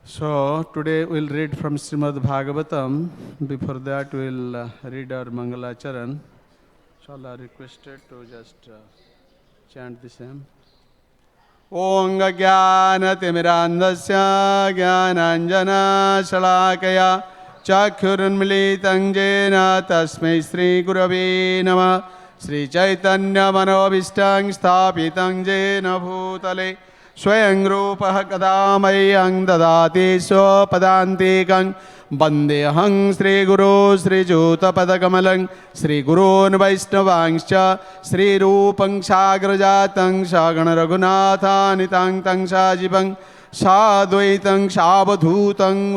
So today we'll read from Srimad Bhagavatam. Before that we'll read our Mangala Charan. So Allah requested to just chant the same. Om Jnana-timirandasya Jnananjana Shalakaya Chakhurunmilitam Jena Tasmai Sri Gurave Namah Sri Chaitanya Manobhishtam Sthapitam Jena Bhutale Swayam Rupaha Kadamayyam Dadati Swapadantikam Vandeham Sri Guru Sri Jutapadakamalaṃ Sri Gurun Vaishnavaṃscha Sri Rupam Sagrajatam Sagana Raghunathanitang Tang Sajibam Sadvaitam Savadhutam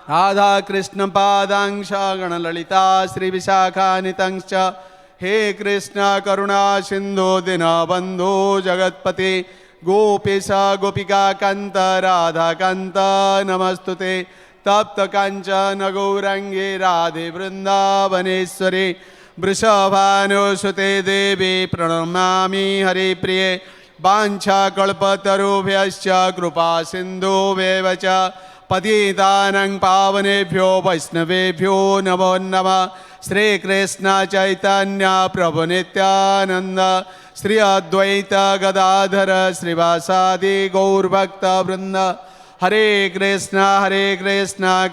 Radha Krishna Padang Sagana Lalita Sri Visakhanitangcha He Krishna Karuna Sindhu Dina Bandhu Jagatpati Gopisa Gopika Kanta Radha Kanta Namastute Tapta Kanchana Gaurangi Radhe Vrindavaneshwari Vrishabhanusute Devi Pranamami Hari Priye Vancha Kalpatarubhyascha Krupa Sindhu Vevacha Patitanang Pavanebhyo Vaishnavebhyo Namo Namah Sri Krishna Chaitanya Prabhu Nityananda Sri Advaita Gadadhara Srivasadi Gaur Bhakta Vrinda Hare Krishna Krishna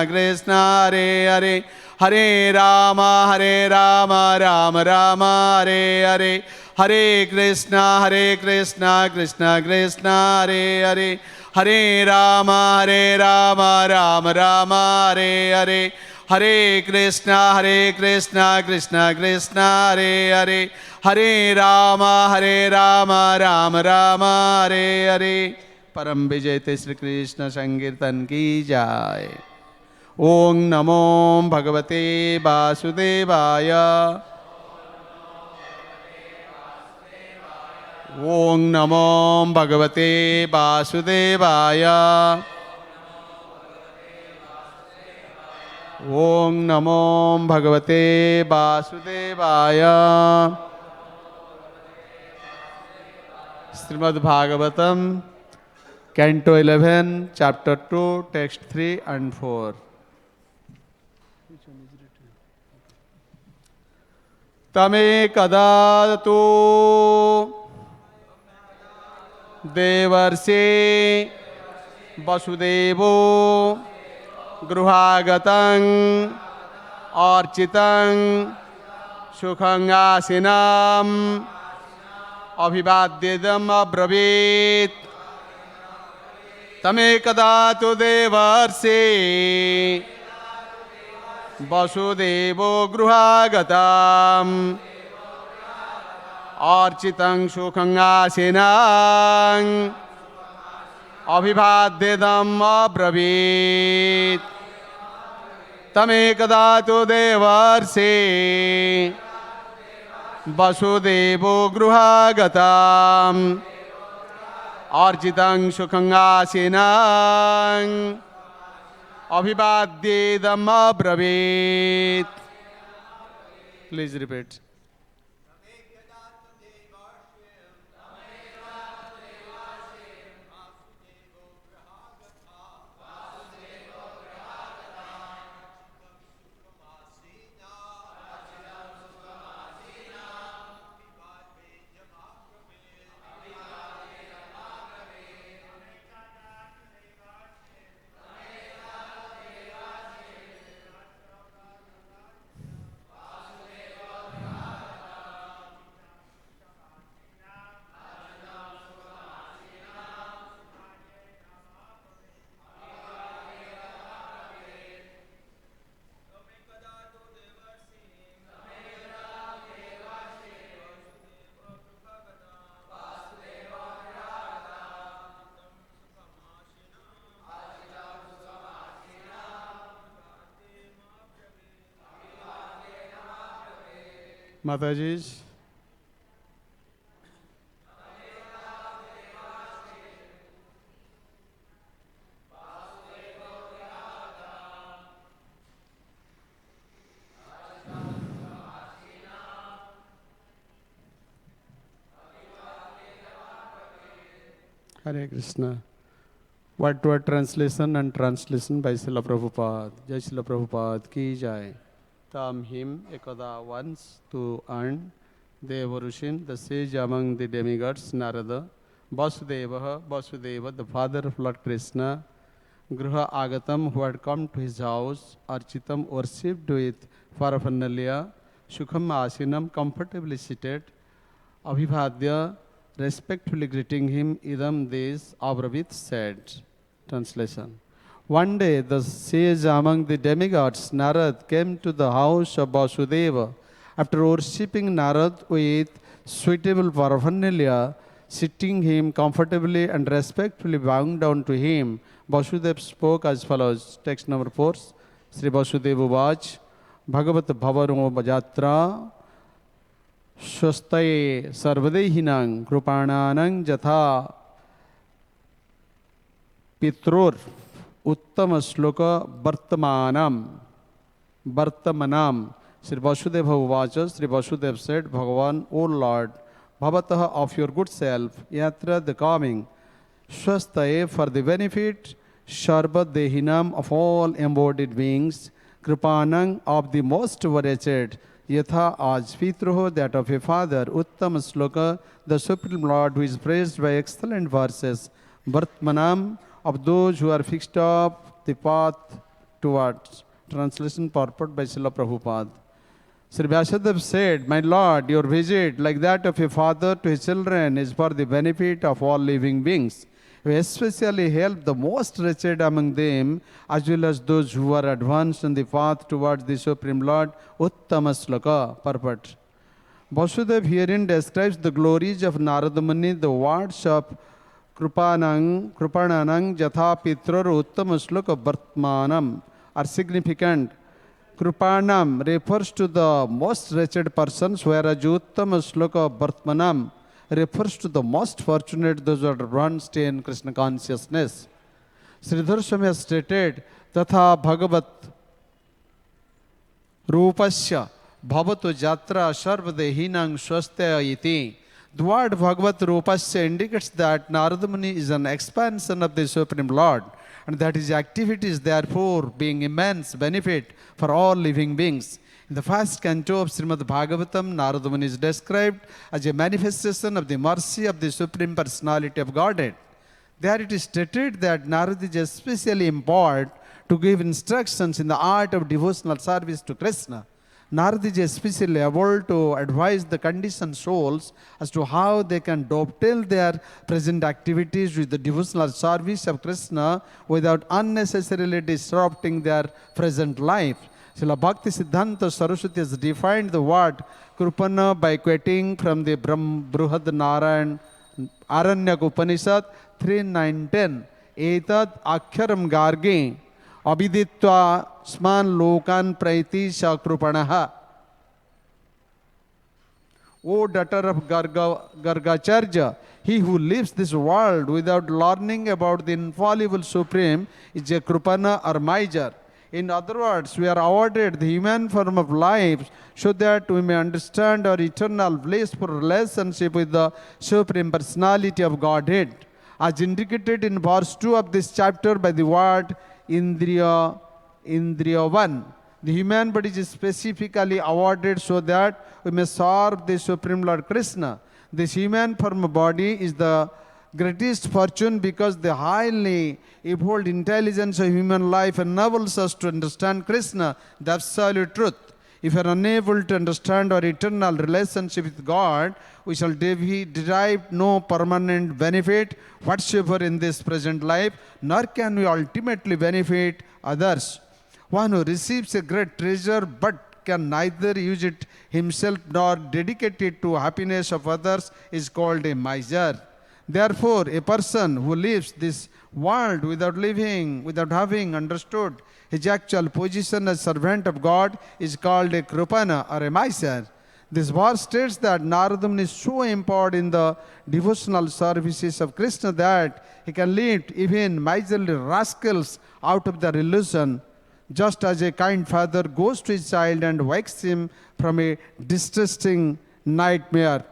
Krishna Hare Hare Hare Rama Rama Rama Hare Hare Hare Krishna Krishna Krishna Hare Hare Hare Rama Rama Rama Hare Hare Hare Krishna Krishna Krishna Hare Hare Hare Rama Rama Rama Hare Hare Param Vijayate Shri Krishna Sankirtan Ki Jai. Om Namo Bhagavate Vasudevaya. Om Namo Bhagavate Vasudevaya. Om Namo Bhagavate Vasudevaya. Srimad Bhagavatam, Canto 11, Chapter 2, Text 3 and 4. Tame kadatu devarse vasudevo gruhagatang architang sukhangasinam abhivadyedam abravit tame kadatu devarse vasudevo gruhagatam architang sukhangasinam abhivadyedam abravit tame kadatu devarse vasudevo gruhagatam architang sukhangasinam abhivadyedam abravit. Please repeat. Mataji's. Hare Krishna. Word-to-word translation and translation by Srila Prabhupada. Jai Srila Prabhupada ki jai. Tam him ekada once to earn Devarushin, the sage among the demigods, Narada, Vasudeva, the father of Lord Krishna, Gruha Agatam, who had come to his house, Architam, worshipped with paraphernalia, Sukham Asinam, comfortably seated, Abhivadya, respectfully greeting him, Idam this, Abravit said. Translation. One day the sage among the demigods, Narad, came to the house of Vasudeva. After worshipping Narad with suitable paraphernalia, sitting him comfortably and respectfully bowing down to him, Vasudeva spoke as follows. Text number 4. Sri Vasudeva Uvach, Bhagavat Bhavaro Bhajatra, Shwastaye Sarvadehinang, Krupananang Jatha Pitrur, Uttama Shloka Vartamanam. Sri Vasudeva Uvacha, Sri Vasudeva said, Bhagavan, O Lord, Bhavataha of your good self, Yatra the coming, Shwastaye for the benefit, Sharbat Dehinam of all embodied beings, Kripanang of the most wretched, Yatha as Pitruho that of a father, Uttam Sloka, the Supreme Lord who is praised by excellent verses, Vartmanam of those who are fixed up the path towards. Translation purport by Srila Prabhupada. Sri Vyasadeva said, My Lord, your visit, like that of a father to his children, is for the benefit of all living beings. You especially help the most wretched among them, as well as those who are advanced on the path towards the Supreme Lord. Uttama Sloka, purport. Vasudeva herein describes the glories of Narada Muni, the words of Krupanang Jatha Pitrur Uttama Sloka Vartmanam are significant. Krupanam refers to the most wretched persons, whereas Uttama Sloka Vartmanam refers to the most fortunate, those who are advanced in Krishna consciousness. Sridhar Swami has stated, Tatha Bhagavat Rupasya Bhavatu Jatra Sarvadehinang Swastya iti. The word Bhagavat Rupasya indicates that Narada Muni is an expansion of the Supreme Lord, and that his activity is therefore being immense benefit for all living beings. In the first canto of Srimad Bhagavatam, Narada Muni is described as a manifestation of the mercy of the Supreme Personality of Godhead. There it is stated that Narada is especially empowered to give instructions in the art of devotional service to Krishna. Narada is especially able to advise the conditioned souls as to how they can dovetail their present activities with the devotional service of Krishna without unnecessarily disrupting their present life. Srila Bhakti Siddhanta Saraswati has defined the word Krupana by quoting from the Bruhad Narayan Aranyak Upanishad 3.9.10. Etad Akhyaram Garge Abhiditva Sman Lokan Praiti Shakrupanaha. O daughter of Gargacharya, he who leaves this world without learning about the infallible Supreme is a Krupana or miser. In other words, we are awarded the human form of life so that we may understand our eternal blissful relationship with the Supreme Personality of Godhead, as indicated in verse 2 of this chapter by the word Indriya 1. The human body is specifically awarded so that we may serve the Supreme Lord Krishna. This human form of body is the greatest fortune because the highly evolved intelligence of human life enables us to understand Krishna, the absolute truth. If we are unable to understand our eternal relationship with God, we shall derive no permanent benefit whatsoever in this present life, nor can we ultimately benefit others. One who receives a great treasure but can neither use it himself nor dedicate it to happiness of others is called a miser. Therefore, a person who leaves this world without having understood his actual position as servant of God is called a Krupana or a miser. This verse states that Narada Muni is so empowered in the devotional services of Krishna that he can lift even miserly rascals out of their illusion, just as a kind father goes to his child and wakes him from a distressing nightmare.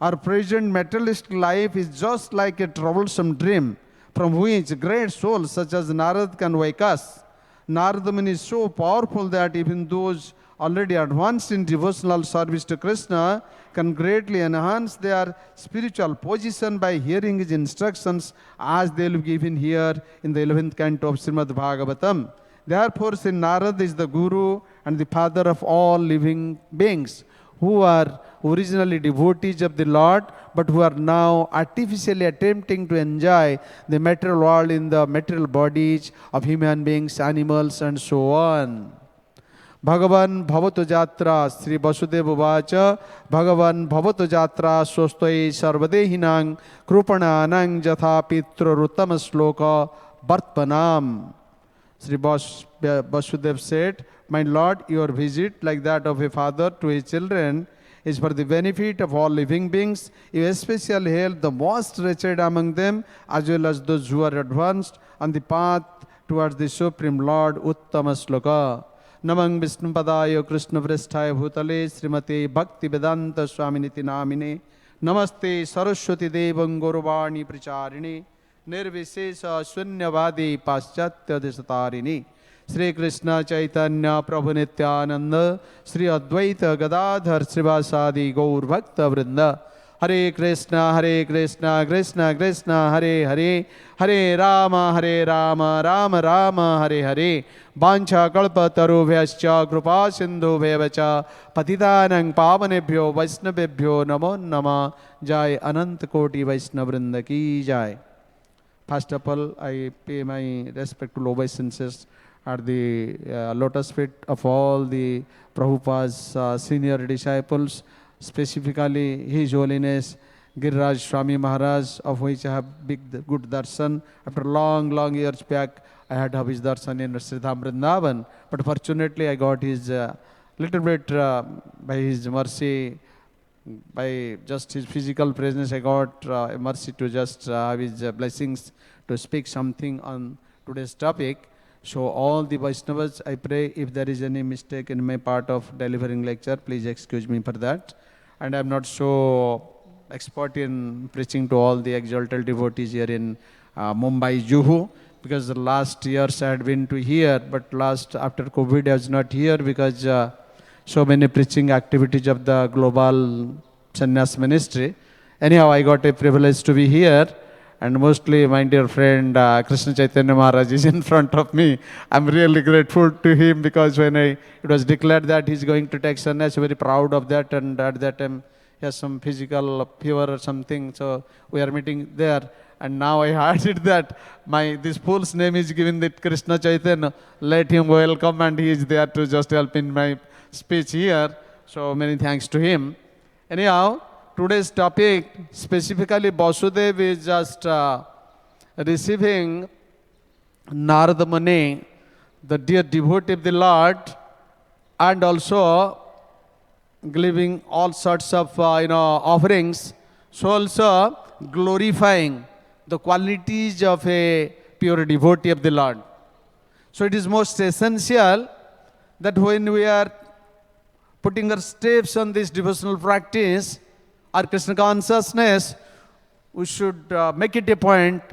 Our present materialistic life is just like a troublesome dream from which great souls such as Narad can wake us. Narada Muni is so powerful that even those already advanced in devotional service to Krishna can greatly enhance their spiritual position by hearing his instructions as they will be given here in the 11th canto of Srimad Bhagavatam. Therefore, Sri Narad is the Guru and the father of all living beings who are originally devotees of the Lord, but who are now artificially attempting to enjoy the material world in the material bodies of human beings, animals, and so on. Bhagavan bhavatu jatra Sri Vasudeva Vacha Bhagavan bhavatu jatra swastai sarvadehinang krupananang jatha pitru ruttama sloka bhartpanam. Sri Vasudeva said, my Lord, your visit, like that of a father to his children, is for the benefit of all living beings. You especially help the most wretched among them, as well as those who are advanced on the path towards the Supreme Lord. Uttama Sloka. Namang Vishnu Padaya Krishna Vrishthaya Bhutale Srimate Bhakti Vedanta Swaminiti Namine Namaste Saraswati Devam Guruvani Pracharini Nirvishesha Shunyavadi Paschatya Desatarini Sri Krishna Chaitanya Prabhu Nityananda Sri Advaita Gadadhar Srivasadi Gaur Bhakta Vrinda Hare Krishna Krishna Krishna Hare Hare Hare Rama Rama Rama Hare Hare Vancha Kalpa Tarubhyascha Krupa Sindhu Bhevacha Patitanang Pavanebhyo Vaisnavebhyo Namo Nama Jai Anant Koti Vaisnavrinda Ki Jai. First of all, I pay my respect to obeisances at the lotus feet of all the Prabhupada's senior disciples, specifically His Holiness Giriraj Swami Maharaj, of which I have good darshan. After long years back, I had his darshan in Sridham Vrindavan, but fortunately I got his little bit by his mercy, by just his physical presence, I got a mercy to just have his blessings to speak something on today's topic. So all the Vaishnavas, I pray if there is any mistake in my part of delivering lecture, please excuse me for that. And I'm not so expert in preaching to all the exalted devotees here in Mumbai, Juhu, because the last years I had been to here, but after COVID I was not here because so many preaching activities of the global sannyas ministry. Anyhow, I got a privilege to be here, and mostly my dear friend Krishna Chaitanya Maharaj is in front of me. I'm really grateful to him because when it was declared that he's going to take sannyas, very proud of that, and at that time he has some physical fever or something, so we are meeting there. And now I heard it that this fool's name is given that Krishna Chaitanya, let him welcome, and he is there to just help in my speech here. So many thanks to him. Anyhow, today's topic, specifically Vasudev is just receiving Narada Muni, the dear devotee of the Lord, and also giving all sorts of offerings, so also glorifying the qualities of a pure devotee of the Lord. So it is most essential that when we are putting our steps on this devotional practice, our Krishna consciousness, we should make it a point,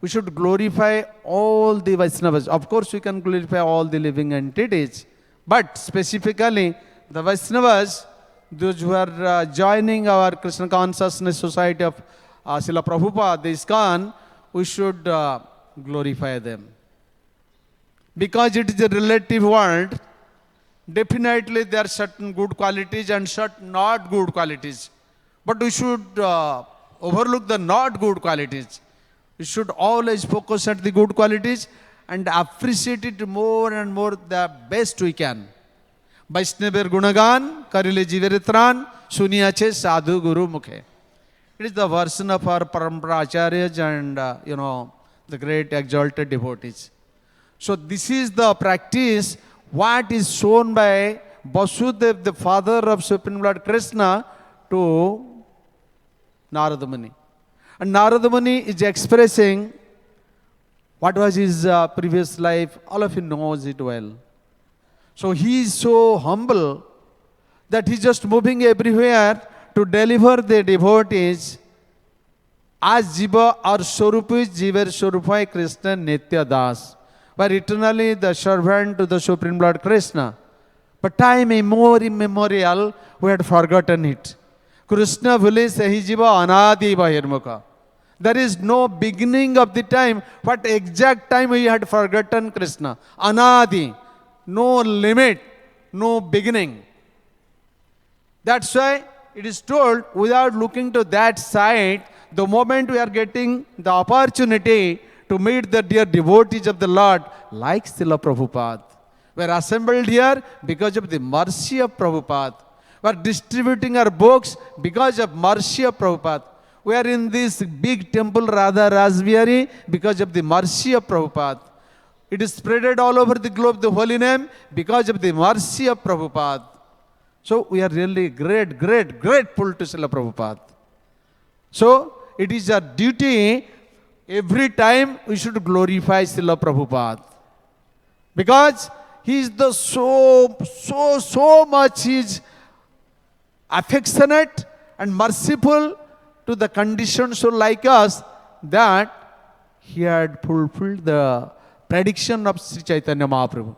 we should glorify all the Vaishnavas. Of course, we can glorify all the living entities, but specifically the Vaishnavas, those who are joining our Krishna Consciousness Society of Srila Prabhupada, the ISKCON, we should glorify them. Because it is a relative world, definitely there are certain good qualities and certain not good qualities. But we should overlook the not good qualities. We should always focus at the good qualities and appreciate it more and more the best we can. Vaishnavar Gunagan, Karile Jiveritran, Suniyache Sadhu Guru Mukhe. It is the version of our Parampara Acharyas and, the great exalted devotees. So this is the practice, what is shown by Vasudeva, the father of Supreme Lord Krishna, to Narada Muni. And Narada Muni is expressing what was his previous life. All of you knows it well. So he is so humble that he is just moving everywhere to to deliver the devotees as Jiva or Swarup is Jiva Swarupai Krishna Nitya Das. Were eternally the servant to the Supreme Lord Krishna. But time immemorial, we had forgotten it. Krishna bhule sahi jiva anadi bahirmukha. There is no beginning of the time. What exact time we had forgotten Krishna? Anadi. No limit, no beginning. That's why it is told, without looking to that side, the moment we are getting the opportunity to meet the dear devotees of the Lord, like Srila Prabhupada, we are assembled here because of the mercy of Prabhupada. We are distributing our books because of mercy of Prabhupada. We are in this big temple, RadhaRasbihari, because of the mercy of Prabhupada. It is spreaded all over the globe, the holy name, because of the mercy of Prabhupada. So we are really grateful to Srila Prabhupada. So it is our duty, every time we should glorify Srila Prabhupada. Because he is the so much is affectionate and merciful to the conditioned soul like us, that he had fulfilled the prediction of Sri Chaitanya Mahaprabhu.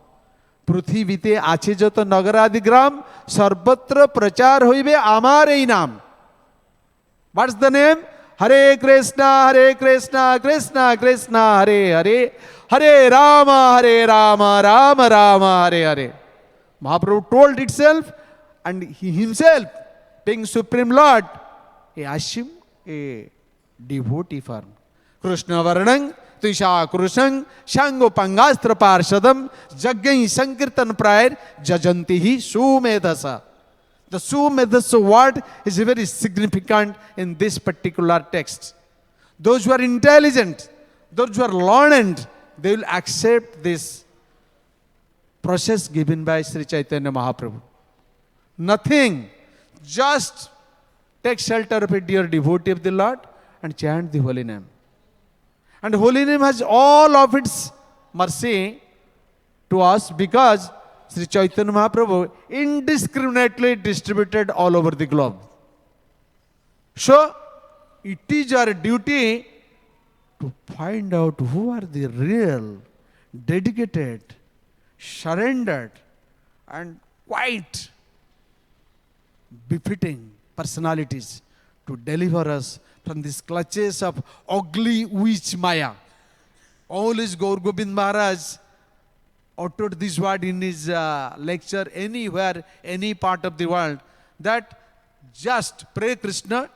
पृथ्वीते आछे जत नगरादि ग्राम सर्वत्र प्रचार होइबे आमार एई नाम. What's the name? Hare Krishna, Krishna Krishna, Hare Hare, Hare Rama, Rama Rama, Hare Hare. Mahaprabhu told itself, and he himself, being Supreme Lord, he assumed a devotee form. Krishna Varnang, Tisha Krusang, Shango Pangastra Parshadam, Jaggai Sankirtan Prayer, Jajantihi Sumedasa. The Sumedasa word is very significant in this particular text. Those who are intelligent, those who are learned, they will accept this process given by Sri Chaitanya Mahaprabhu. Nothing, just take shelter of a dear devotee of the Lord and chant the holy name. And holy name has all of its mercy to us because Sri Chaitanya Mahaprabhu indiscriminately distributed all over the globe. So, it is our duty to find out who are the real, dedicated, surrendered, and quite befitting personalities to deliver us from these clutches of ugly witch Maya. Always Gaur Gobind Maharaj uttered this word in his lecture anywhere, any part of the world, that just pray Krishna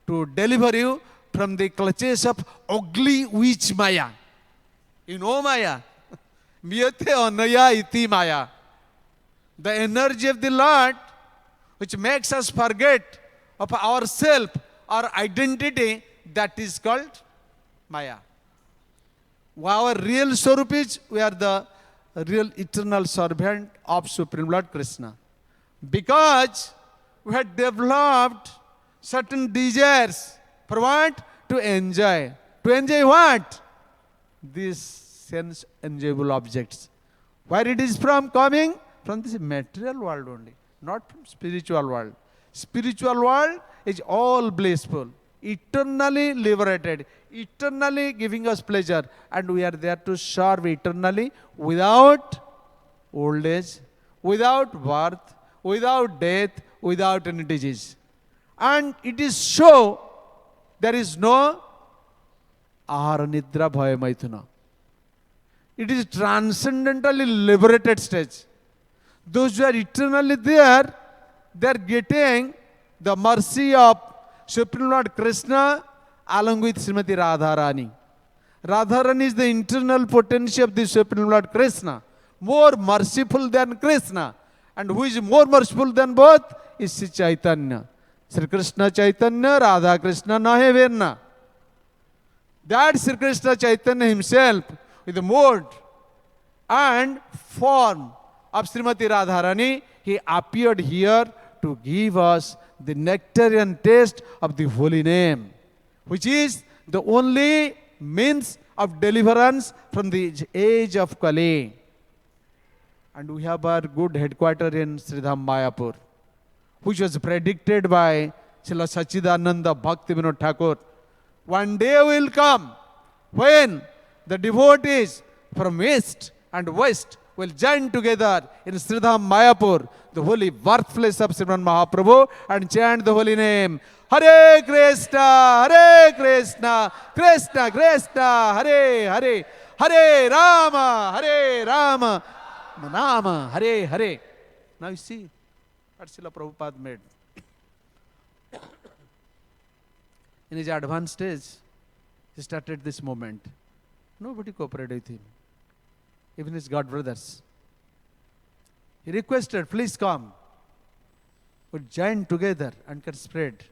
to deliver you from the clutches of ugly witch Maya. You know Maya? Miyate anaya iti Maya. The energy of the Lord which makes us forget of ourselves, our identity, that is called Maya. Our real Swarup is, we are the real eternal servant of Supreme Lord Krishna. Because we had developed certain desires. For what? To enjoy. To enjoy what? These sense enjoyable objects. Where it is from coming? From this material world only, not from spiritual world. Spiritual world is all blissful, eternally liberated, eternally giving us pleasure, and we are there to serve eternally without old age, without birth, without death, without any disease. And it is so, there is no ahara nidra bhaya maithuna. It is transcendentally liberated stage. Those who are eternally there, they are getting the mercy of Supreme Lord Krishna along with Srimati Radharani. Radharani is the internal potential of the Supreme Lord Krishna, more merciful than Krishna. And who is more merciful than both? Is Sri Chaitanya. Sri Krishna Chaitanya, Radha Krishna nahe verna. That Sri Krishna Chaitanya himself, with the mode and form of Srimati Radharani, he appeared here to give us the nectarian taste of the holy name, which is the only means of deliverance from the age of Kali. And we have our good headquarters in Sridham Mayapur, which was predicted by Srila Sachidananda Bhakti Vinod Thakur. One day will come when the devotees from east and west will join together in Sridham Mayapur, the holy birthplace of Srimad Mahaprabhu, and chant the holy name. Hare Krishna, Hare Krishna, Krishna Krishna, Hare Hare, Hare Rama, Hare Rama, Rama Hare Hare. Now you see what Srila Prabhupada made. In his advanced stage, he started this movement. Nobody cooperated with him. Even his God brothers. He requested, please come. We join together and can spread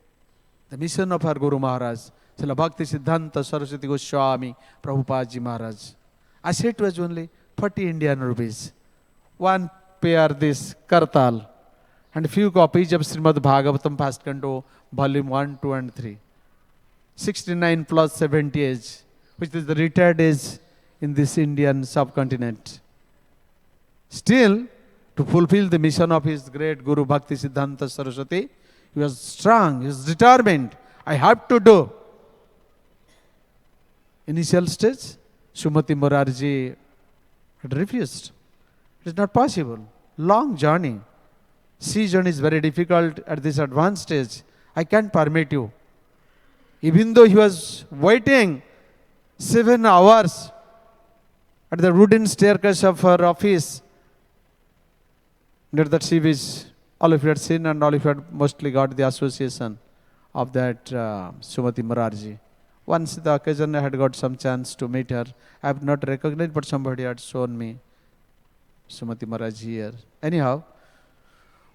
the mission of our Guru Maharaj, Srila Bhakti Siddhanta Saraswati Goswami Prabhupada Ji Maharaj. I said it was only 40 Indian rupees. One pair this Kartal and few copies of Srimad Bhagavatam Past Canto, Volume 1, 2 and 3. 69 plus 70 age, which is the retired age in this Indian subcontinent. Still, to fulfill the mission of his great Guru Bhakti Siddhanta Saraswati, he was strong, he was determined. I have to do. Initial stage, Srimati Morarji had refused. It is not possible. Long journey. Sea journey is very difficult at this advanced stage. I can't permit you. Even though he was waiting 7 hours at the wooden staircase of her office, near that sea beach, all of you had seen and all of you had mostly got the association of that Srimati Morarji. Once the occasion I had got some chance to meet her. I have not recognized, but somebody had shown me Srimati Morarji here. Anyhow,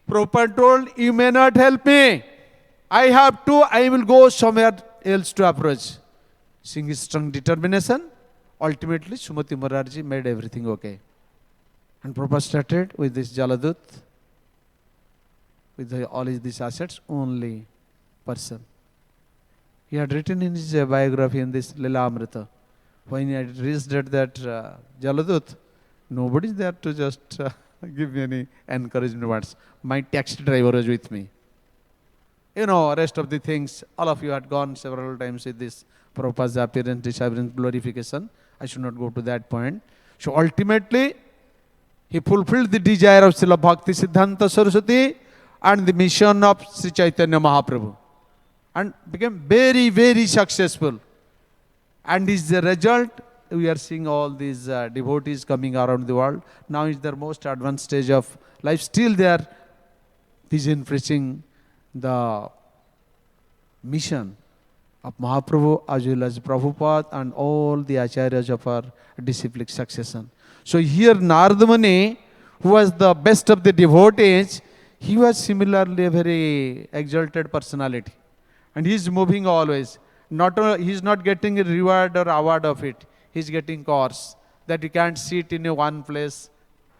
Prabhupada told, you may not help me. I will go somewhere else to approach. Seeing his strong determination, ultimately Srimati Morarji made everything okay. And Prabhupada started with this Jaladut, with all these assets, only person. He had written in his biography in this Lila Amrita. When he had reached at that Jaladut, nobody is there to just give me any encouragement words. My taxi driver was with me. Rest of the things, all of you had gone several times with this Prabhupada's appearance, disappearance, glorification. I should not go to that point. So ultimately, he fulfilled the desire of Srila Bhakti Siddhanta Saraswati and the mission of Sri Chaitanya Mahaprabhu. And became very, very successful. And is the result, we are seeing all these devotees coming around the world. Now is their most advanced stage of life. Still they are teaching, preaching the mission of Mahaprabhu as well as Prabhupada and all the acharyas of our disciplic succession. So here Narada Muni, who was the best of the devotees, he was similarly a very exalted personality. And he is moving always. He is not getting a reward or award of it. He is getting course that you can't sit in one place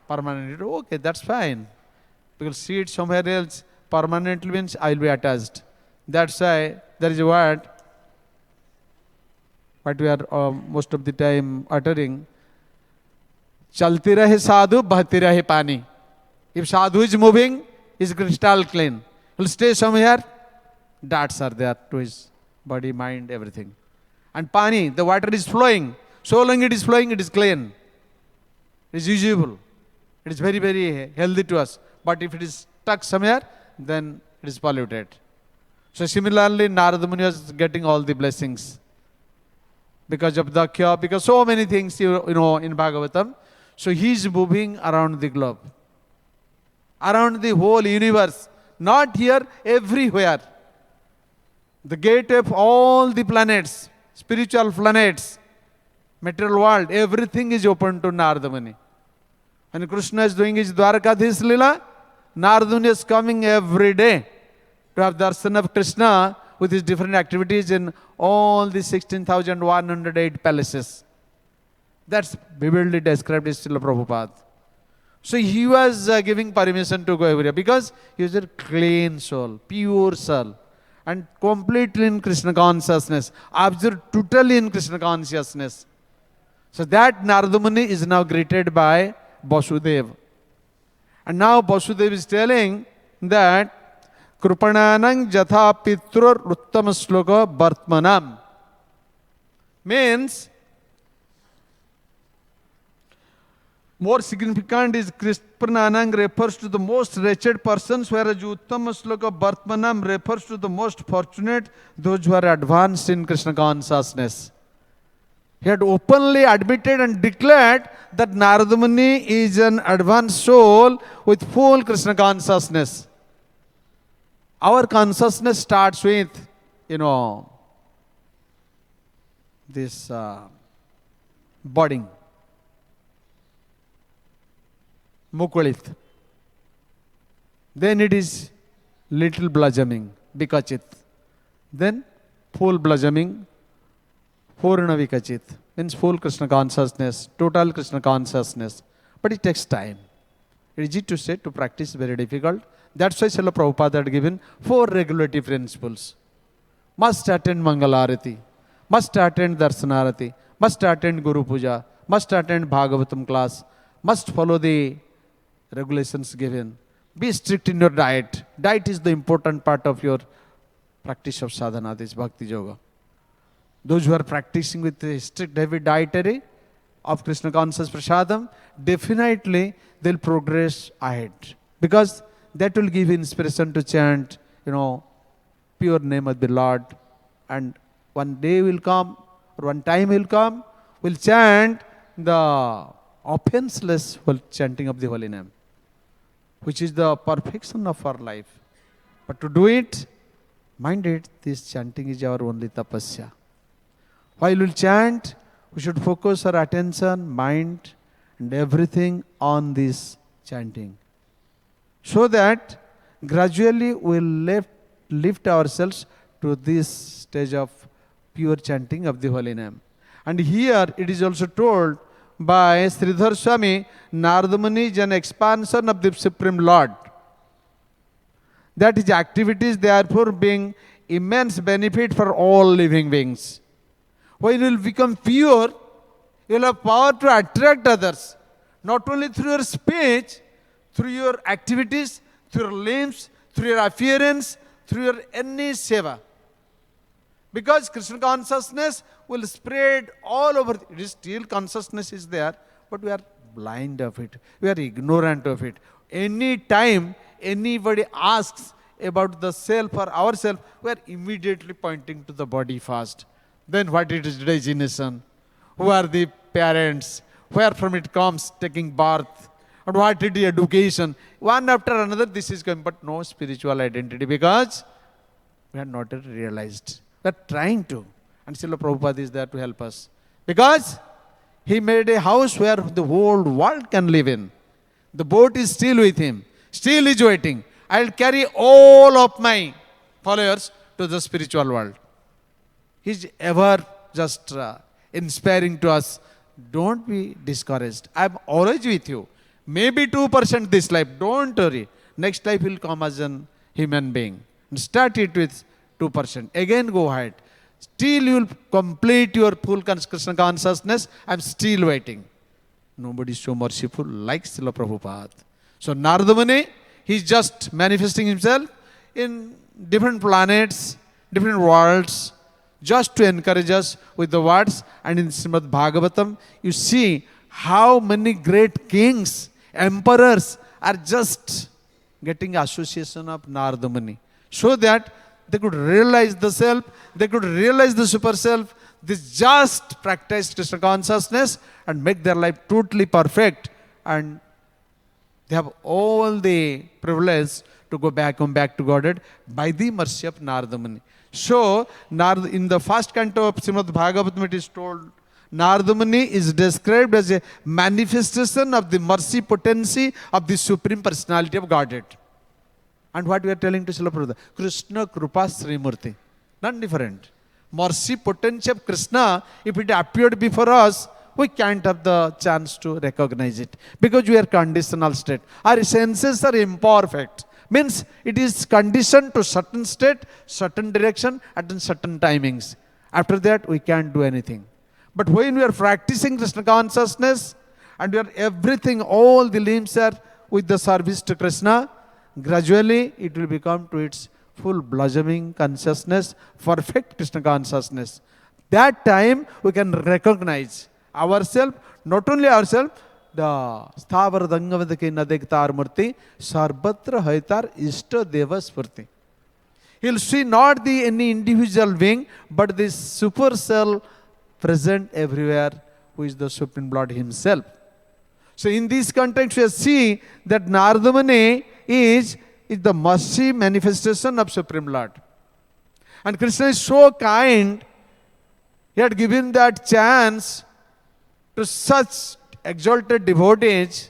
permanently. Okay, that's fine. Because sit somewhere else permanently means I will be attached. That's why there is a word what we are most of the time uttering. Chalti rahe sadhu, bahti rahe pani. If sadhu is moving, he is crystal clean. He will stay somewhere, darts are there to his body, mind, everything. And pani, the water is flowing. So long it is flowing, it is clean. It is usable. It is very, very healthy to us. But if it is stuck somewhere, then it is polluted. So similarly, Narada Muni was getting all the blessings. Because of the cure, because so many things in Bhagavatam. So he is moving around the globe. Around the whole universe. Not here, everywhere. The gate of all the planets, spiritual planets, material world, everything is open to Narada Muni. When Krishna is doing his Dwarakadhish Lila, Narada Muni is coming every day to have darshan of Krishna with his different activities in all the 16,108 palaces. That's vividly described as Srila Prabhupada. So he was giving permission to go everywhere because he was a clean soul, pure soul, and completely in Krishna consciousness, absorbed totally in Krishna consciousness. So that Narada Muni is now greeted by Vasudeva. And now Vasudeva is telling that Krupananang jatha pitrur uttama sloka bartmanam. Means, more significant is Krishpananang refers to the most wretched persons, whereas Uttama Sloka Bartmanam refers to the most fortunate, those who are advanced in Krishna consciousness. He had openly admitted and declared that Narada Muni is an advanced soul with full Krishna consciousness. Our consciousness starts with, this budding. Mukulit. Then it is little blossoming, Vikachit. Then full blossoming, Purna Vikachit. Means full Krishna consciousness, total Krishna consciousness. But it takes time. Easy to say, to practice very difficult. That's why Srila Prabhupada had given 4 regulative principles. Must attend Mangala arati, must attend Darshan arati, must attend Guru Puja, must attend Bhagavatam class, must follow the regulations given. Be strict in your diet. Diet is the important part of your practice of sadhana, this bhakti yoga. Those who are practicing with a strict heavy dietary of Krishna conscious prasadam, definitely they'll progress ahead. Because that will give inspiration to chant, pure name of the Lord. And one day will come, or one time will come, we'll chant the offenseless chanting of the holy name, which is the perfection of our life. But to do it, mind it, this chanting is our only tapasya. While we'll chant, we should focus our attention, mind, and everything on this chanting. So that gradually we'll lift ourselves to this stage of pure chanting of the holy name. And here it is also told by Sridhar Swami, Narada Muni is an expansion of the Supreme Lord. That his activities therefore bring immense benefit for all living beings. When you will become pure, you will have power to attract others. Not only through your speech, through your activities, through your limbs, through your appearance, through your any seva. Because Krishna consciousness will spread all over. It is still consciousness is there, but we are blind of it. We are ignorant of it. Any time anybody asks about the self or ourself, we are immediately pointing to the body first. Then what it is designation? Who are the parents? Where from it comes taking birth? And what is the education? One after another this is coming, but no spiritual identity because we are not yet realized. We are trying to. And Srila Prabhupada is there to help us. Because he made a house where the whole world can live in. The boat is still with him. Still is waiting. I will carry all of my followers to the spiritual world. He is ever just inspiring to us. Don't be discouraged. I am always with you. Maybe 2% this life. Don't worry. Next life will come as a human being. And start it with 2%. Again go ahead. Still you will complete your full Krishna consciousness. I am still waiting. Nobody is so merciful like Srila Prabhupada. So Narada Muni, he is just manifesting himself in different planets, different worlds, just to encourage us with the words. And in Srimad Bhagavatam, you see how many great kings, emperors are just getting association of Narada Muni. So that they could realize the self, they could realize the super self, this just practice Krishna consciousness and make their life totally perfect. And they have all the privilege to come back to Godhead by the mercy of Narada Muni. So, in the first canto of Srimad Bhagavatam it is told, Narada Muni is described as a manifestation of the mercy potency of the Supreme Personality of Godhead. And what we are telling to Srila Prabhupada? Krishna Krupa Srimurti. Not different. Mercy potency of Krishna, if it appeared before us, we can't have the chance to recognize it. Because we are conditional state. Our senses are imperfect. Means it is conditioned to certain state, certain direction, at certain timings. After that, we can't do anything. But when we are practicing Krishna consciousness, and we are everything, all the limbs are with the service to Krishna, gradually it will become to its full blossoming consciousness, perfect Krishna consciousness. That time we can recognize ourselves, not only ourselves, the Sthavar Dangavadaki Nadektar Murti, Sarbatra Haitar Ishta Deva Spurti. He'll see not the any individual being, but this super cell present everywhere, who is the Supreme Lord Himself. So in this context, we see that Nardamani is the mercy manifestation of Supreme Lord. And Krishna is so kind, He had given that chance to such exalted devotees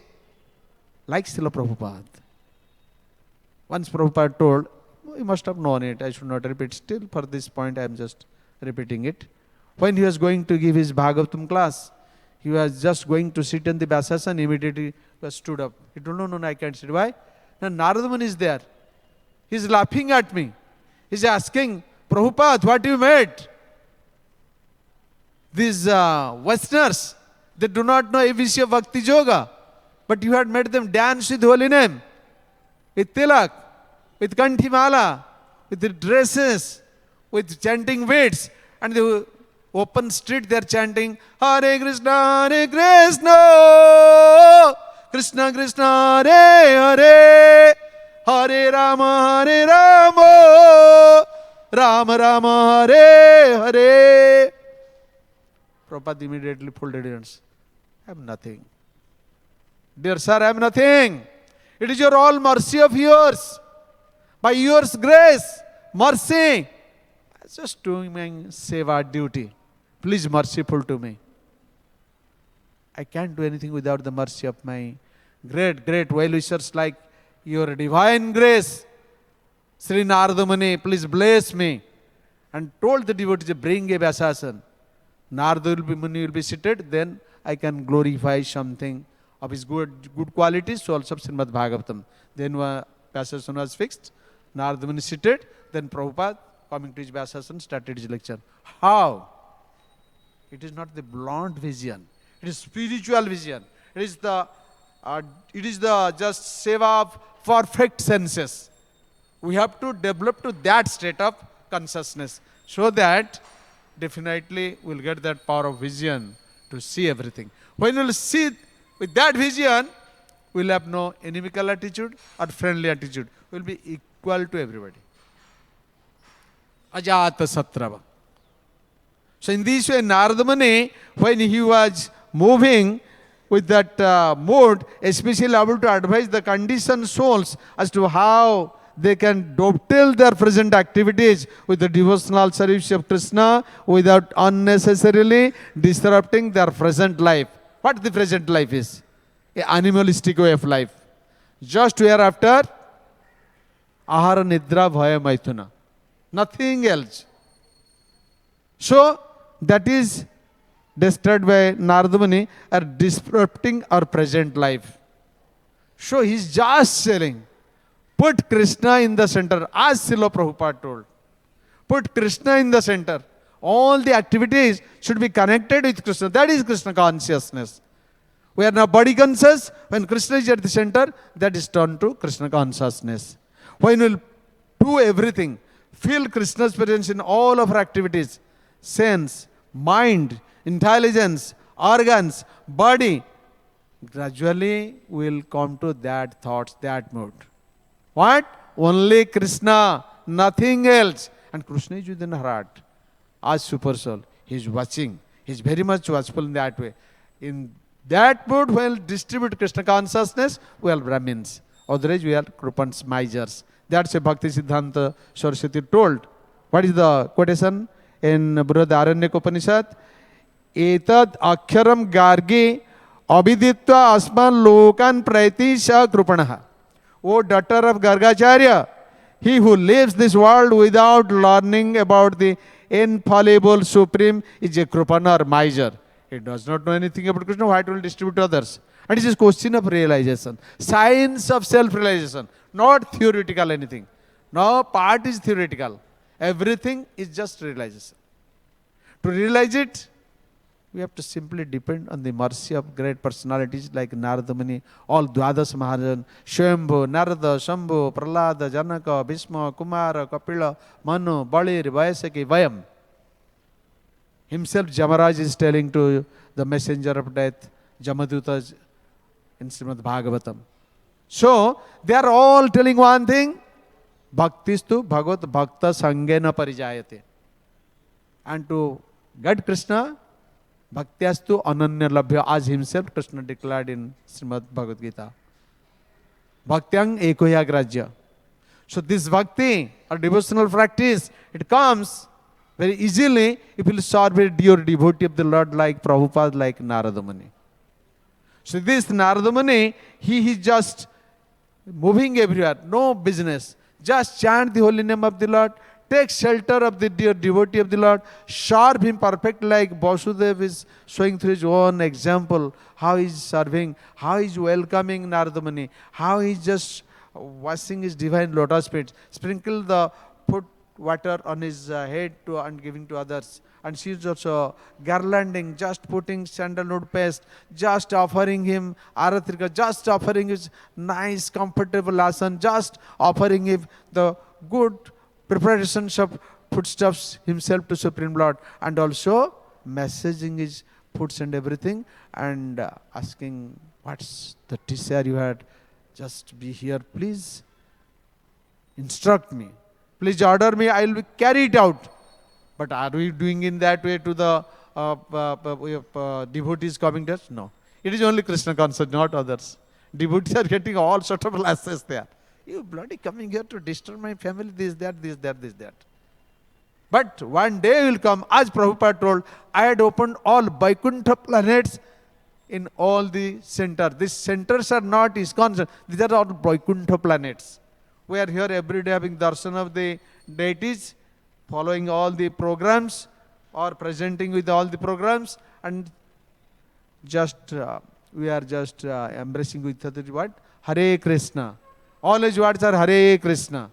like Srila Prabhupada. Once Prabhupada told, you must have known it, I should not repeat, still for this point I am just repeating it. When he was going to give his Bhagavatam class, he was just going to sit in the Vyasasana, immediately he stood up. He told, no, I can't sit. Why? Now Naradaman is there. He's laughing at me. He's asking, Prabhupada, what you made? These Westerners, they do not know ABC of Bhakti Yoga, but you had made them dance with holy name, with tilak, with kanthimala, with the dresses, with chanting Veds, and the open street they are chanting Hare Krishna, Krishna Krishna, Hare Hare, Hare Rama, Rama Rama, Hare Hare. Prabhupada immediately folded his hands. I am nothing. Dear sir, I am nothing. It is your all mercy of yours. By yours grace, mercy. I am just doing my seva duty. Please merciful to me. I can't do anything without the mercy of my great well-wishers like your divine grace. Sri Nardamani, please bless me. And told the devotees, bring a Vyasasana. Narada Muni will be seated, then I can glorify something of his good qualities, so also of Srimad Bhagavatam. Then Vyasasana was fixed, Narada Muni seated, then Prabhupada coming to his Vyasasana started his lecture. How? It is not the blonde vision, it is spiritual vision. It is the just seva of perfect senses. We have to develop to that state of consciousness, so that definitely we'll get that power of vision to see everything. When we'll see with that vision, we'll have no inimical attitude or friendly attitude. We'll be equal to everybody. Ajata Satrava. So in this way, Nardamani, when he was moving with that mood, especially able to advise the conditioned souls as to how they can dovetail their present activities with the devotional service of Krishna without unnecessarily disrupting their present life. What the present life is? An animalistic way of life. Just whereafter, ahara nidra bhaya maithuna. Nothing else. So, that is described by Nardamani as disrupting our present life. So, he is just saying, put Krishna in the center, as Srila Prabhupada told. Put Krishna in the center. All the activities should be connected with Krishna. That is Krishna consciousness. We are now body conscious. When Krishna is at the center, that is turned to Krishna consciousness. When we will do everything, feel Krishna's presence in all of our activities, sense, mind, intelligence, organs, body, gradually we will come to that thoughts, that mood. What? Only Krishna, nothing else. And Krishna is within our heart. As super soul, he is watching. He is very much watchful in that way. In that mood, when we distribute Krishna consciousness, we are Brahmins. Otherwise, we are Krupans, misers. That's a Bhakti Siddhanta Saraswati told. What is the quotation in Brihadaranyaka Upanishad? Etad aksharam gargi abhiditva asman lokan praitisha krupanaha. O daughter of Gargacharya, he who lives this world without learning about the infallible Supreme is a krupana or miser. He does not know anything about Krishna, why it will distribute to others? And it is a question of realization. Science of self-realization, not theoretical anything. No part is theoretical. Everything is just realization. To realize it, We have to simply depend on the mercy of great personalities like Narada Muni, all Dwadas Mahajan, Shambhu, Narada, Shambhu, Prahlada, Janaka, Bhishma, Kumara, Kapila, Manu, Balir, Vayasaki, Vayam. Himself, Jamaraj is telling to the messenger of death, Jamadutas, in Srimad Bhagavatam. So, they are all telling one thing, Bhaktistu Bhagavat Bhakta Sangena Parijayate. And to get Krishna, Bhaktyastu Ananya Labhya, as himself Krishna declared in Srimad Bhagavad-gita. Bhaktyang Ekoyagrajya. So this bhakti or devotional practice, it comes very easily if you will serve a dear devotee of the Lord like Prabhupada, like Narada Muni. So this Narada Muni, he is just moving everywhere, no business. Just chant the holy name of the Lord, take shelter of the dear devotee of the Lord, serve him perfect like Vasudeva is showing through his own example, how he is serving, how he is welcoming Narada Muni, how he is just washing his divine lotus feet, sprinkle the put water on his head and giving to others. And she is also garlanding, just putting sandalwood paste, just offering him arati, just offering his nice, comfortable asan, just offering him the good preparations of foodstuffs himself to Supreme Lord, and also messaging his foods and everything, and asking, what's the desire you had? Just be here, please instruct me. Please order me, I will carry it out. But are we doing in that way to the devotees coming there? No. It is only Krishna conscious, not others. Devotees are getting all sort of lasses there. You bloody coming here to disturb my family, this, that, this, that, this, that. But one day will come, as Prabhupada told, I had opened all Vaikuntha planets in all the centers. These centers are not ISKCON, these are all Vaikuntha planets. We are here every day having darshan of the deities, following all the programs or presenting with all the programs, and just we are just embracing with what? Hare Krishna. All his words are Hare Krishna.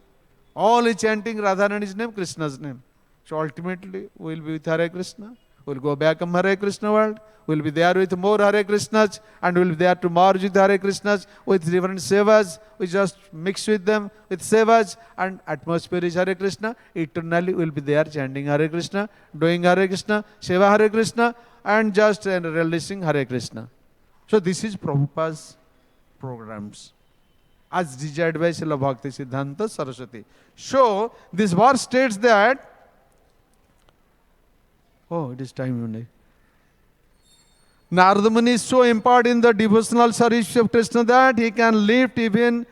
All is chanting Radharani's name, Krishna's name. So ultimately we will be with Hare Krishna. We will go back from Hare Krishna world. We will be there with more Hare Krishnas, and we will be there to merge with Hare Krishnas with different sevas. We just mix with them with sevas, and atmosphere is Hare Krishna. Eternally we will be there chanting Hare Krishna, doing Hare Krishna, seva Hare Krishna, and just releasing Hare Krishna. So this is Prabhupada's programs, as desired by Srila Bhakti Siddhanta Saraswati. So this verse states that, oh, it is time only. Narada Muni is so empowered in the devotional service of Krishna that he can lift even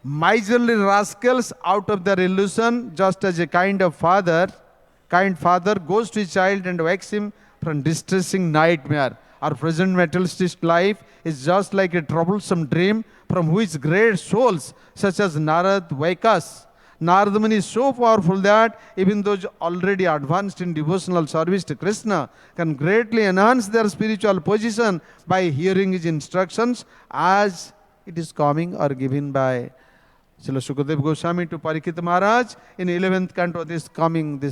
miserly rascals out of their illusion, just as a kind father goes to his child and wakes him from distressing nightmare. Our present materialistic life is just like a troublesome dream from which great souls such as Narad wake us. Narada Muni is so powerful that even those already advanced in devotional service to Krishna can greatly enhance their spiritual position by hearing his instructions as it is coming or given by Srila Sukadeva Goswami to Parikshit Maharaj in 11th canto, this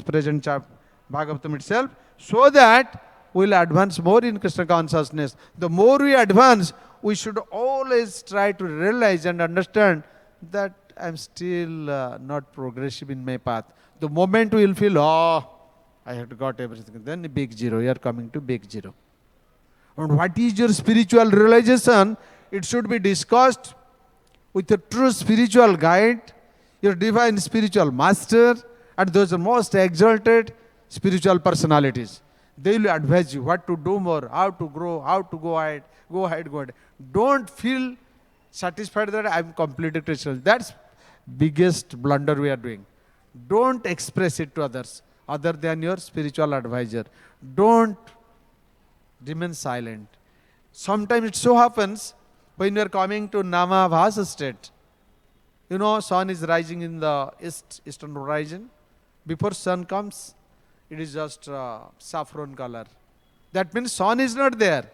present chapter, Bhagavatam itself, so that we will advance more in Krishna consciousness. The more we advance, we should always try to realize and understand that I am still not progressive in my path. The moment we will feel, oh, I have got everything, then big zero, you are coming to big zero. And what is your spiritual realization? It should be discussed with a true spiritual guide, your divine spiritual master, and those most exalted spiritual personalities. They will advise you what to do more, how to grow, how to go ahead, go ahead, go ahead. Don't feel satisfied that I am completed Krishna. That's biggest blunder we are doing. Don't express it to others other than your spiritual advisor. Don't remain silent. Sometimes it so happens when you are coming to Nama Bhasa state, you know, sun is rising in the eastern horizon. Before sun comes, it is just saffron color. That means sun is not there.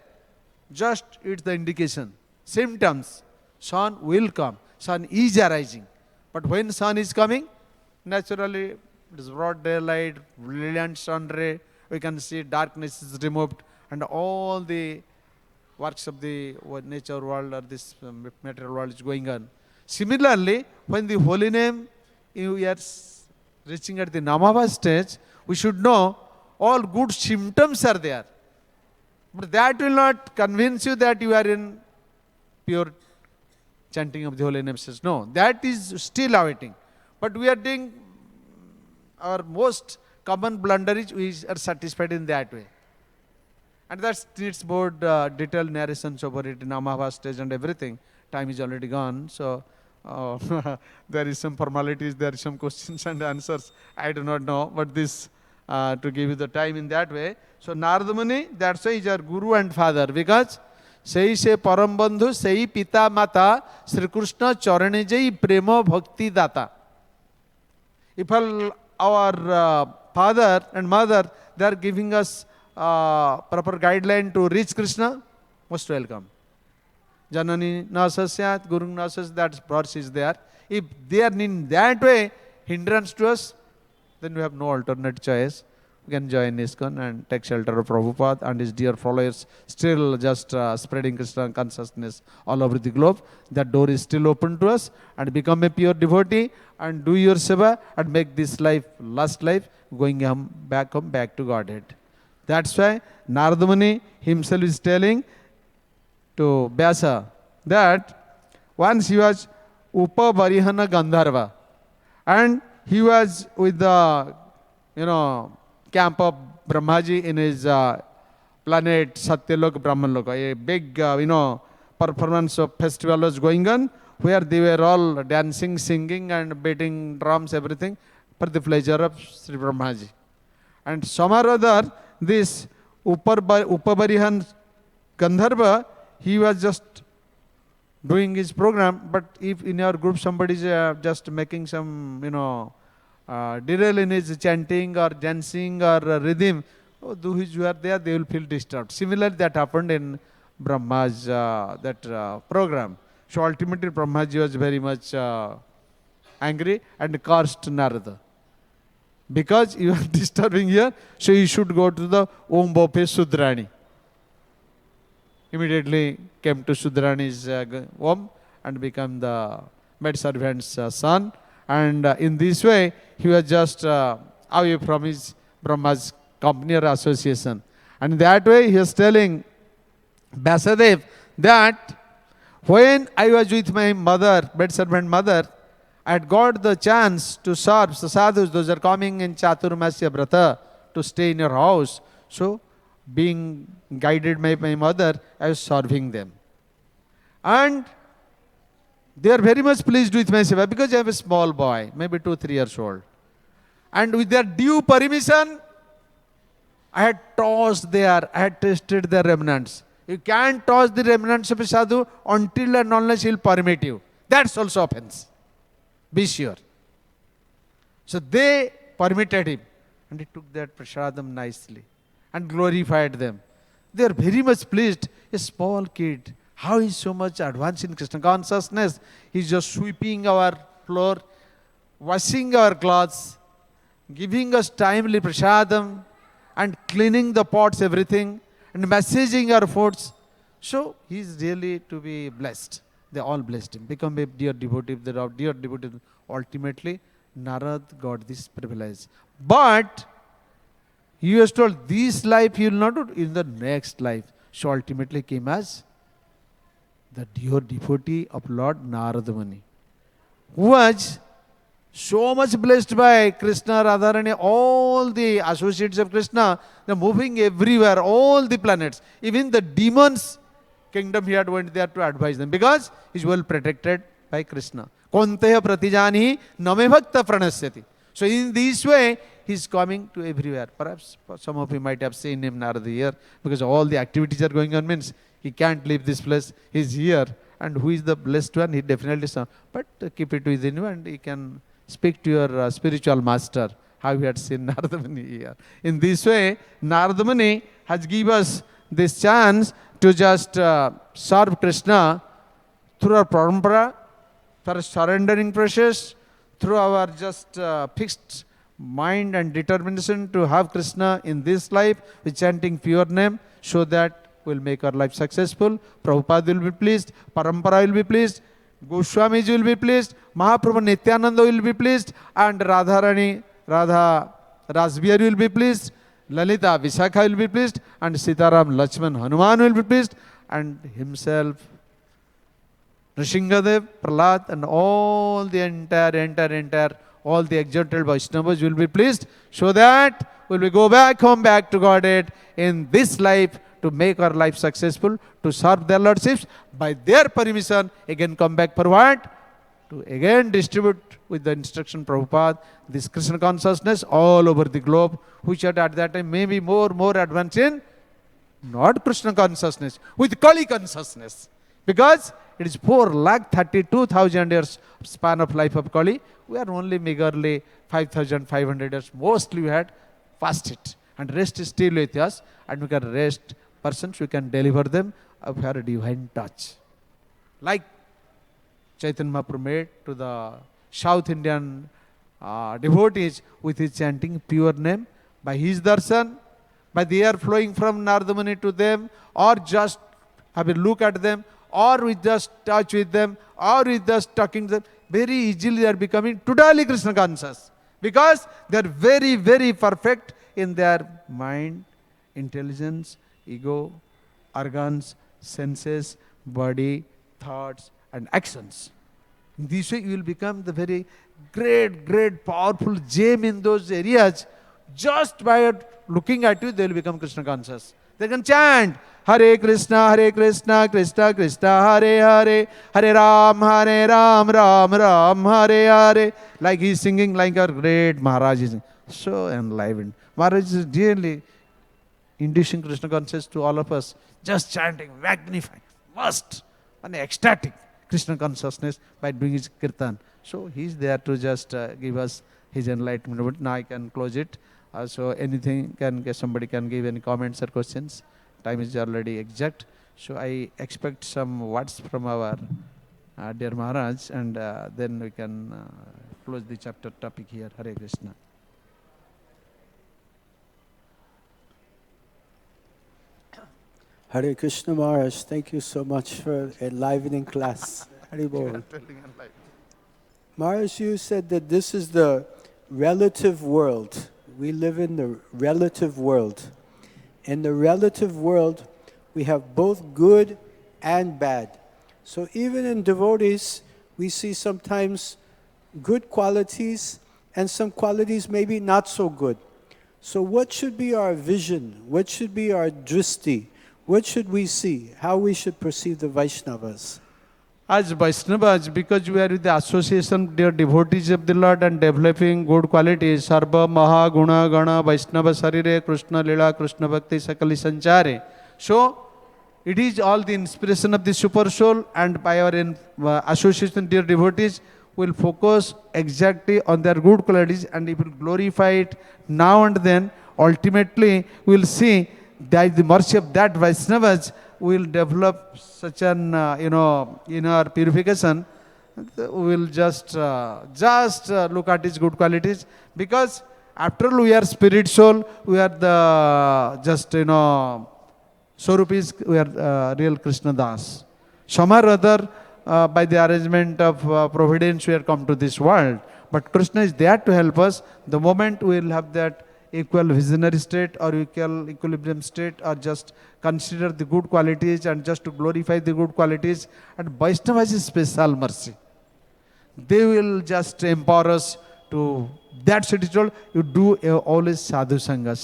Just it's the indication. Symptoms. Sun will come. Sun is arising. But when sun is coming, naturally it is broad daylight, brilliant sun ray. We can see darkness is removed and all the works of the nature world or this material world is going on. Similarly, when the holy name we are reaching at the Namava stage, we should know all good symptoms are there. But that will not convince you that you are in pure chanting of the holy name. No, that is still awaiting. But we are doing our most common blunder is we are satisfied in that way. And that needs more detailed narrations over it, Namava stage and everything. Time is already gone. So there is some formalities, there are some questions and answers. I do not know, but this to give you the time in that way. So Narada Muni, that's why he is our guru and father, because sei se param bandhu, sei pita mata, Sri Krishna charane jai prema bhakti data. If our father and mother, they are giving us proper guideline to reach Krishna, most welcome. Janani nasasyat, Guru nasas, that verse is there. If they are in that way hindrance to us, then we have no alternate choice. We can join ISKCON and take shelter of Prabhupada and his dear followers, still just spreading Krishna consciousness all over the globe. That door is still open to us, and become a pure devotee and do your seva and make this life, last life, going back to Godhead. That's why Narada Muni himself is telling to Vyasa that once he was Upavarihana Gandharva, and he was with the camp of Brahmaji in his planet Satyalok Brahmanlok. A big performance of festival was going on, where they were all dancing, singing and beating drums, everything for the pleasure of Sri Brahmaji. And somehow or other, this Upavarihan Gandharva, he was just doing his program. But if in your group somebody is just making some derail in his chanting or dancing or rhythm, those who are there, they will feel disturbed. Similarly, that happened in Brahma's program. So ultimately, Brahmaji was very much angry and cursed Narada. Because you are disturbing here, so you should go to the Om Bope Sudrani. Immediately came to Sudrani's Om and became the maidservant's son. And in this way, he was just away from his Brahma's company or association. And that way, he was telling Vyasadeva that when I was with my mother, maidservant mother, I had got the chance to serve the sadhus, those are coming in Chaturmasya Brata to stay in your house. So, being guided by my mother, I was serving them. And they are very much pleased with my seva because I am a small boy, maybe 2-3 years old. And with their due permission, I had tossed I had tasted their remnants. You can't toss the remnants of a sadhu until and unless he will permit you. That's also offense. Be sure. So they permitted him, and he took that prasadam nicely and glorified them. They are very much pleased. A small kid, how is so much advanced in Krishna consciousness? He is just sweeping our floor, washing our clothes, giving us timely prasadam, and cleaning the pots, everything, and massaging our foods. So he is really to be blessed. They all blessed him. Become a dear devotee. Dear devotee. Ultimately, Narad got this privilege. But he was told, this life he will not do, in the next life. So ultimately came as the dear devotee of Lord Narada Muni, who was so much blessed by Krishna, Radharani, all the associates of Krishna, they are moving everywhere, all the planets. Even the demons' kingdom he had went there to advise them, because he is well protected by Krishna. Konteya pratijani name bhakta pranasyati. So in this way, he is coming to everywhere. Perhaps some of you might have seen him Narada here, because all the activities are going on, means he can't leave this place. He is here. And who is the blessed one? He definitely saw. But keep it within you, and he can speak to your spiritual master, how you had seen Narada Muni here. In this way, Narada Muni has given us this chance to just serve Krishna through our parampara, for surrendering process, through our just fixed mind and determination to have Krishna in this life with chanting pure name. so that we'll make our life successful. Prabhupada will be pleased, Parampara will be pleased, Goswamiji will be pleased, Mahaprabhu Nityananda will be pleased, and Radharani, Radha Rasbihari will be pleased, Lalita Vishakha will be pleased, and Sitaram Lakshman Hanuman will be pleased, and himself, Nrsingadev, Prahlad, and all the entire, all the exalted Vaishnavas will be pleased, so that we'll go back home, back to Godhead in this life, to make our life successful, to serve their lordships. By their permission, again come back for what? To again distribute with the instruction Prabhupada this Krishna consciousness all over the globe, which at that time may be more advanced in not Krishna consciousness, with Kali consciousness. Because it is 4,32,000 years span of life of Kali. We are only meagerly 5,500 years. Mostly we had fasted. And rest is still with us. And we can rest persons, we can deliver them of our divine touch. Like Chaitanya Mahaprabhu made to the South Indian devotees with his chanting pure name, by his darshan, by the air flowing from Nardamani to them, or just have a look at them, or with just touch with them, or with just talking to them, very easily they are becoming totally Krishna conscious. Because they are very perfect in their mind, intelligence, ego, organs, senses, body, thoughts, and actions. In this way, you will become the very great, powerful gem in those areas. Just by looking at you, they will become Krishna conscious. They can chant Hare Krishna, Krishna Krishna, Hare Hare, Hare Ram, Ram Ram, Hare Hare. Like he is singing, like our great Maharaj is so enlivened. Maharaj is really inducing Krishna consciousness to all of us, just chanting, magnifying, must, and ecstatic Krishna consciousness by doing his kirtan. So he is there to just give us his enlightenment. But now I can close it. So anything, somebody can give any comments or questions. Time is already exact. So I expect some words from our dear Maharaj, and then we can close the chapter topic here. Hare Krishna. Hare Krishna Maharaj, thank you so much for enlivening class. Hare Bol. Maharaj, you said that this is the relative world. We live in the relative world. In the relative world, we have both good and bad. So even in devotees, we see sometimes good qualities and some qualities maybe not so good. So what should be our vision? What should be our dristi? What should we see? How we should perceive the Vaishnavas? As Vaishnavas, because we are with the association of dear devotees of the Lord and developing good qualities, Sarva Maha Guna Gana Vaishnava Sarire Krishna Lila Krishna Bhakti Sakali Sanchare. So, it is all the inspiration of the Super Soul, and by our association dear devotees will focus exactly on their good qualities, and it will glorify it now and then. Ultimately, we will see that the mercy of that Vaishnavas will develop such an inner purification. We will just look at his good qualities, because after all we are spirit soul, we are the Swarupis, we are real Krishna Das. Somehow or other, by the arrangement of providence, we have come to this world. But Krishna is there to help us. The moment we will have that equal visionary state or equal equilibrium state, or just consider the good qualities and just to glorify the good qualities, and Vaishnavas is special mercy. They will just empower us to that city told, you do always sadhu sangha,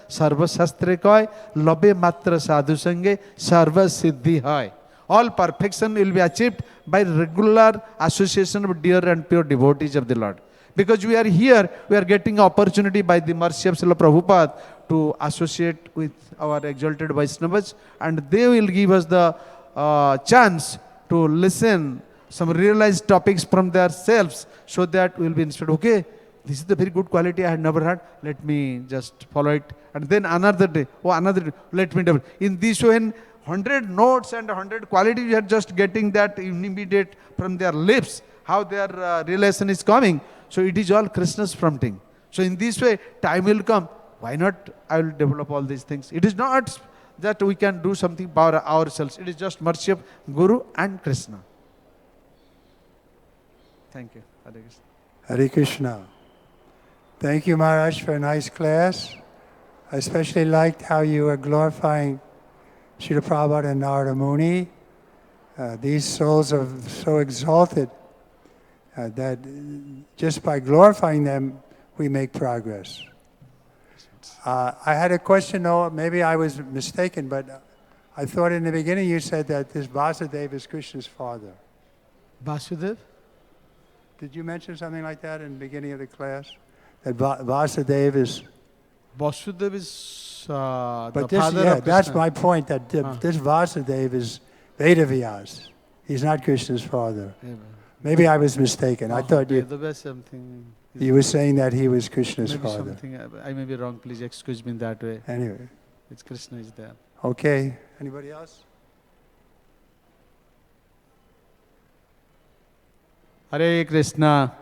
sarva shastre koi, labe matra sadhu sanghe, sarva siddhi hai. All perfection will be achieved by regular association with dear and pure devotees of the Lord. Because we are here, we are getting opportunity by the mercy of Srila Prabhupada to associate with our exalted Vaishnavas, and they will give us the chance to listen some realized topics from themselves, so that we will be inspired. Okay, this is the very good quality I had never had. Let me just follow it. And then another day, let me develop. In this way, 100 notes and 100 qualities, we are just getting that immediate from their lips, how their realization is coming. So it is all Krishna's prompting. So in this way, time will come. Why not I will develop all these things? It is not that we can do something by ourselves. It is just mercy of Guru and Krishna. Thank you. Hare Krishna. Hare Krishna. Thank you, Maharaj, for a nice class. I especially liked how you were glorifying Srila Prabhupada and Narada Muni. These souls are so exalted that just by glorifying them, we make progress. I had a question, though, maybe I was mistaken, but I thought in the beginning you said that this Vasudeva is Krishna's father. Vasudev? Did you mention something like that in the beginning of the class? That Vasudeva is... Vasudev is But the this, father yeah, of Krishna. that's my point, that this Vasudeva is Vedavyas. He's not Krishna's father. Yeah, Maybe I was mistaken. I thought you were saying that he was Krishna's maybe father. something, I may be wrong, please excuse me in that way. Anyway, It's Krishna is there. okay. Anybody else? Hare Krishna.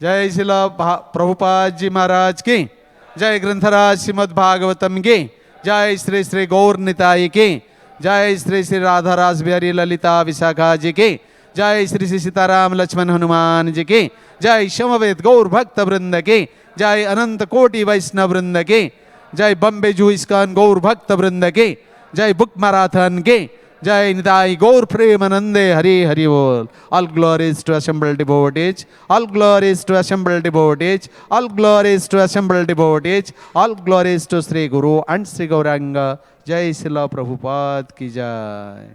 Jai Srila Prabhupada Ji Maharaj ki. Jai Grantharaj Srimad Bhagavatam ki. Jai Sri Sri Gaur Nitai ki. Jai Sri Sri Radha Rasbihari Lalita Visakha Ji ki. Jai Sri Sri Sitaram Lakshman Hanuman Ji ki. Jai Shamavet Gaur Bhakta Vrinda ki. Jai Ananta Koti Vaishnava Vrinda ki. Jai Bombay Juhu ISKCON Gaur Bhakta Vrinda ki. Jai Book Marathon ki. Jai Nidai Gaur Premanande Hare Hare Bol. All glories to assembled devotees. All glories to assembled devotees. All glories to assembled devotees. All glories to Sri Guru and Sri Gauranga. Jai Srila Prabhupada ki jai.